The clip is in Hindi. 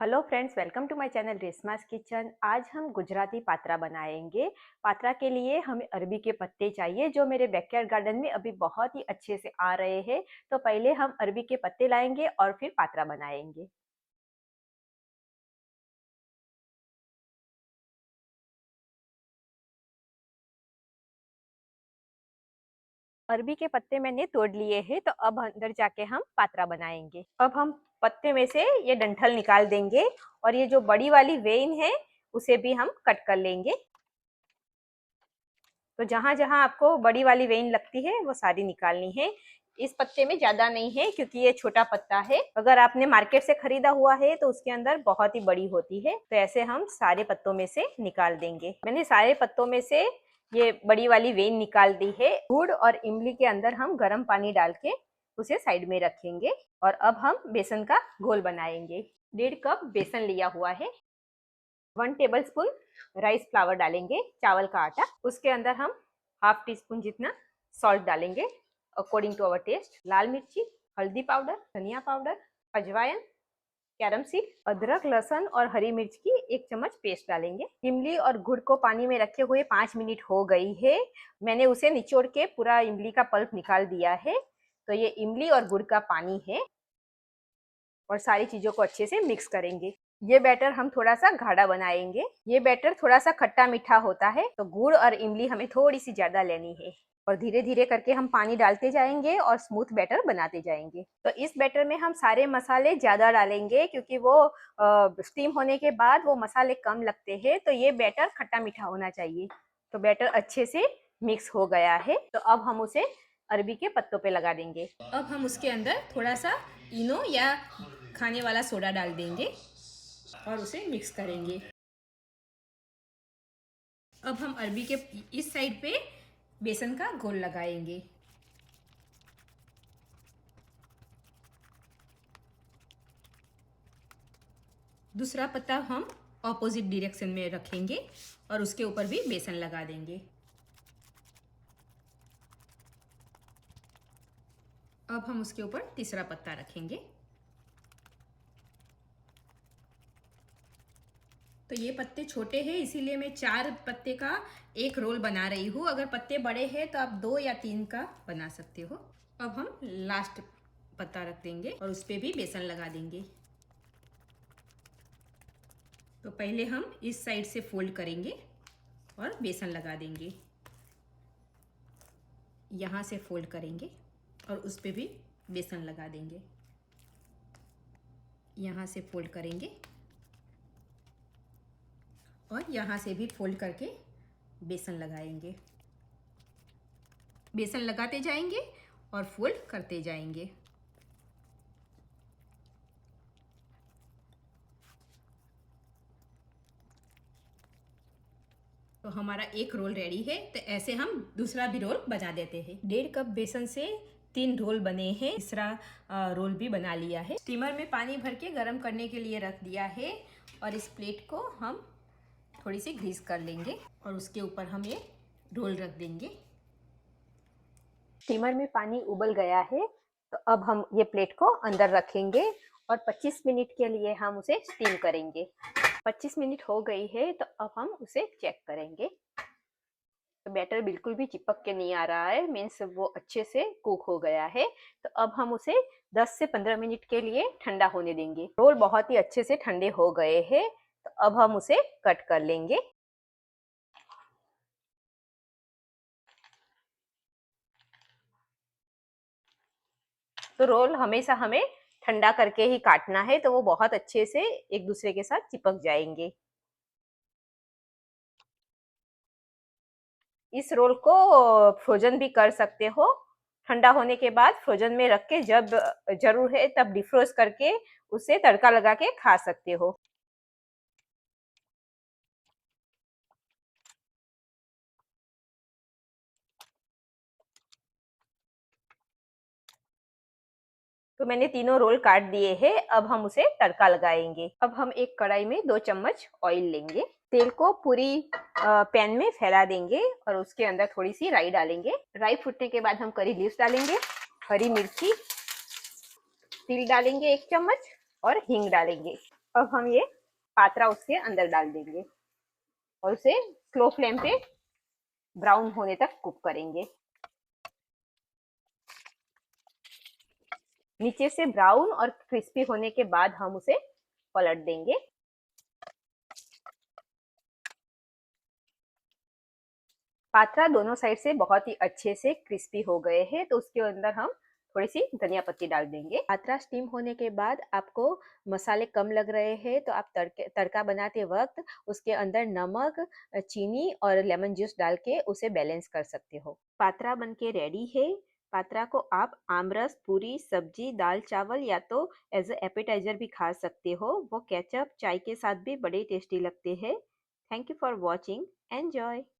Hello friends, welcome to my channel Reshma's kitchen. आज हम गुजराती पात्रा बनाएंगे। पात्रा के लिए हमें अरबी के पत्ते चाहिए जो मेरे बैकयार्ड गार्डन में अभी बहुत ही अच्छे से आ रहे हैं। तो पहले हम अरबी के पत्ते लाएंगे और फिर पात्रा बनाएंगे। अरबी के पत्ते मैंने तोड़ लिए हैं, तो अब अंदर जाके हम पात्रा बनाएंगे। अब हम पत्ते में से ये डंठल निकाल देंगे और ये जो बड़ी वाली वेन है उसे भी हम कट कर लेंगे। तो जहां जहां आपको बड़ी वाली वेन लगती है वो सारी निकालनी है। इस पत्ते में ज्यादा नहीं है क्योंकि ये छोटा पत्ता है। अगर आपने मार्केट से खरीदा हुआ है तो उसके अंदर बहुत ही बड़ी होती है। तो ऐसे हम सारे पत्तों में से निकाल देंगे। मैंने सारे पत्तों में से ये बड़ी वाली वेन निकाल दी है। गुड़ और इमली के अंदर हम गर्म पानी डाल के उसे साइड में रखेंगे और अब हम बेसन का घोल बनाएंगे। 1.5 कप बेसन लिया हुआ है। 1 टेबल स्पून राइस फ्लावर डालेंगे, चावल का आटा। उसके अंदर हम हाफ टी स्पून जितना सॉल्ट डालेंगे अकॉर्डिंग टू अवर टेस्ट। लाल मिर्ची, हल्दी पाउडर, धनिया पाउडर, अजवाइन, कैरम सीड, अदरक, लहसुन और हरी मिर्च की 1 चम्मच पेस्ट डालेंगे। इमली और गुड़ को पानी में रखे हुए 5 मिनट हो गई है। मैंने उसे निचोड़ के पूरा इमली का पल्प निकाल दिया है। तो ये इमली और गुड़ का पानी है और सारी चीजों को अच्छे से मिक्स करेंगे। ये बैटर हम थोड़ा सा गाढ़ा बनाएंगे। ये बैटर थोड़ा सा खट्टा मीठा होता है, तो गुड़ और इमली हमें थोड़ी सी ज्यादा लेनी है और धीरे धीरे करके हम पानी डालते जाएंगे और स्मूथ बैटर बनाते जाएंगे। तो इस बैटर में हम सारे मसाले ज्यादा डालेंगे क्योंकि वो स्टीम होने के बाद वो मसाले कम लगते हैं। तो ये बैटर खट्टा मीठा होना चाहिए। तो बैटर अच्छे से मिक्स हो गया है, तो अब हम उसे अरबी के पत्तों पे लगा देंगे। अब हम उसके अंदर थोड़ा सा इनो या खाने वाला सोडा डाल देंगे और उसे मिक्स करेंगे। अब हम अरबी के इस साइड पे बेसन का घोल लगाएंगे। दूसरा पत्ता हम ऑपोजिट डायरेक्शन में रखेंगे और उसके ऊपर भी बेसन लगा देंगे। अब हम उसके ऊपर तीसरा पत्ता रखेंगे। तो ये पत्ते छोटे हैं इसीलिए मैं 4 पत्ते का एक रोल बना रही हूँ। अगर पत्ते बड़े हैं तो आप 2 या 3 का बना सकते हो। अब हम लास्ट पत्ता रख देंगे और उस पे भी बेसन लगा देंगे। तो पहले हम इस साइड से फोल्ड करेंगे और बेसन लगा देंगे। यहाँ से फोल्ड करेंगे और उस पे भी बेसन लगा देंगे। यहाँ से फोल्ड करेंगे और यहाँ से भी फोल्ड करके बेसन लगाएंगे। बेसन लगाते जाएंगे और फोल्ड करते जाएंगे। तो हमारा एक रोल रेडी है। तो ऐसे हम दूसरा भी रोल बना देते हैं। 1.5 कप बेसन से 3 रोल बने हैं। तीसरा रोल भी बना लिया है। स्टीमर में पानी भर के गर्म करने के लिए रख दिया है और इस प्लेट को हम थोड़ी सी ग्रीस कर लेंगे और उसके ऊपर हम ये रोल रख देंगे। स्टीमर में पानी उबल गया है, तो अब हम ये प्लेट को अंदर रखेंगे और 25 मिनट के लिए हम उसे स्टीम करेंगे। 25 मिनट हो गई है, तो अब हम उसे चेक करेंगे। तो बैटर बिल्कुल भी चिपक के नहीं आ रहा है, मीन्स वो अच्छे से कुक हो गया है। तो अब हम उसे 10 से 15 मिनट के लिए ठंडा होने देंगे। रोल बहुत ही अच्छे से ठंडे हो गए हैं, तो अब हम उसे कट कर लेंगे। तो रोल हमेशा हमें ठंडा करके ही काटना है, तो वो बहुत अच्छे से एक दूसरे के साथ चिपक जाएंगे। इस रोल को फ्रोजन भी कर सकते हो। ठंडा होने के बाद फ्रोजन में रख के जब जरूर है तब डिफ्रोज करके उसे तड़का लगा के खा सकते हो। तो मैंने तीनों रोल काट दिए हैं। अब हम उसे तड़का लगाएंगे। अब हम एक कढ़ाई में 2 चम्मच ऑयल लेंगे। तेल को पूरी पैन में फैला देंगे और उसके अंदर थोड़ी सी राई डालेंगे। राई फूटने के बाद हम करी लीव्स डालेंगे, हरी मिर्ची, तिल डालेंगे 1 चम्मच और हींग डालेंगे। अब हम ये पात्रा उसके अंदर डाल देंगे और उसे स्लो फ्लेम पे ब्राउन होने तक कुक करेंगे। नीचे से ब्राउन और क्रिस्पी होने के बाद हम उसे पलट देंगे। पात्रा दोनों साइड से बहुत ही अच्छे से क्रिस्पी हो गए हैं, तो उसके अंदर हम थोड़ी सी धनिया पत्ती डाल देंगे। पात्रा स्टीम होने के बाद आपको मसाले कम लग रहे हैं तो आप तड़का बनाते वक्त उसके अंदर नमक, चीनी और लेमन जूस डाल के उसे बैलेंस कर सकते हो। पात्रा बनके रेडी है। पात्रा को आप आमरस, पूरी, सब्जी, दाल चावल या तो एज ए एपेटाइजर भी खा सकते हो। वो केचप चाय के साथ भी बड़े टेस्टी लगते हैं। Thank you for watching. Enjoy.